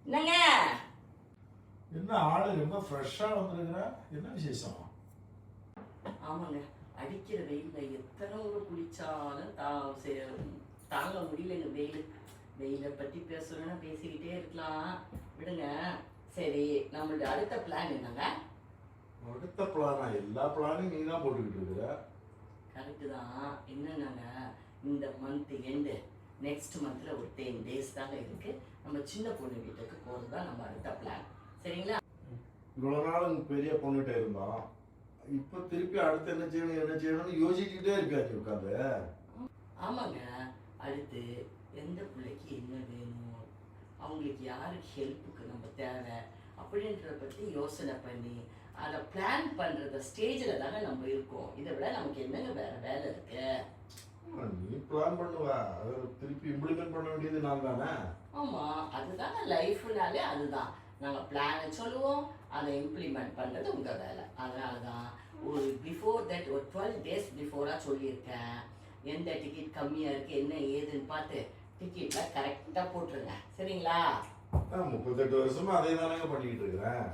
என்னங்க? என்ன ஆளு ரொம்ப ஃப்ரெஷ்ஷா வந்திருக்கிற? என்ன விசேஷம்? ஆமாங்க, அடிக்கிற வெயில்ல எத்தனை ஒரு குளிச்சாலும் தாங்க முடியலங்க. வெயிலை பத்தி பேசணும்னா பேசிக்கிட்டே இருக்கலாம், விடுங்க. சரி, நம்மளுடைய அடுத்த பிளான் என்னங்க? அடுத்த பிளானா? எல்லா பிளானையும் நீ தான் போட்டுக்கிட்டு இருக்கிற. கரெக்டு தான். என்னன்னாங்க, இந்த மந்த் எண்டு, நெக்ஸ்ட் மந்த்ல ஒரு 10 days தாங்க இருக்கு. நம்ம சின்ன பொண்ணு வீட்டுக்கு போகிறது தான் நம்ம அடுத்த பிளான். சரிங்களா? இவ்வளவு நாள் உங்க பெரிய பொண்ணுகிட்ட இருந்தோம், இப்ப திருப்பி அடுத்து என்ன செய்யணும் என்ன செய்யணும்னு யோசிச்சுக்கிட்டே இருக்காச்சு உட்காந்து. ஆமாங்க, அடுத்து எந்த பிள்ளைக்கு என்ன வேணும், அவங்களுக்கு யாருக்கு ஹெல்ப்புக்கு நம்ம தேவை அப்படின்றத பற்றி யோசனை பண்ணி அதை பிளான் பண்ணுறத ஸ்டேஜில் தாங்க நம்ம இருக்கோம். இதை விட நமக்கு என்னங்க வேலை இருக்கு? நீ பிளான் பண்ணுவா, அதை திருப்பி இம்ப்ளிமெண்ட் பண்ண வேண்டியது நான் தானே. ஆமாம், அதுதாங்க லைஃப்னாலே. அதுதான், நாங்கள் பிளானை சொல்லுவோம், அதை இம்ப்ளிமெண்ட் பண்ணுறது உங்கள் வேலை. அதனால தான் ஒரு பிஃபோர் தட் ஒரு 12 days பிஃபோராக சொல்லியிருக்கேன். எந்த டிக்கெட் கம்மியாக இருக்குது என்ன ஏதுன்னு பார்த்து டிக்கெட்டில் கரெக்டாக போட்டுருங்க. சரிங்களா? 38 வருஷமா அதே தானங்க பண்ணிக்கிட்டு இருக்கிறேன்.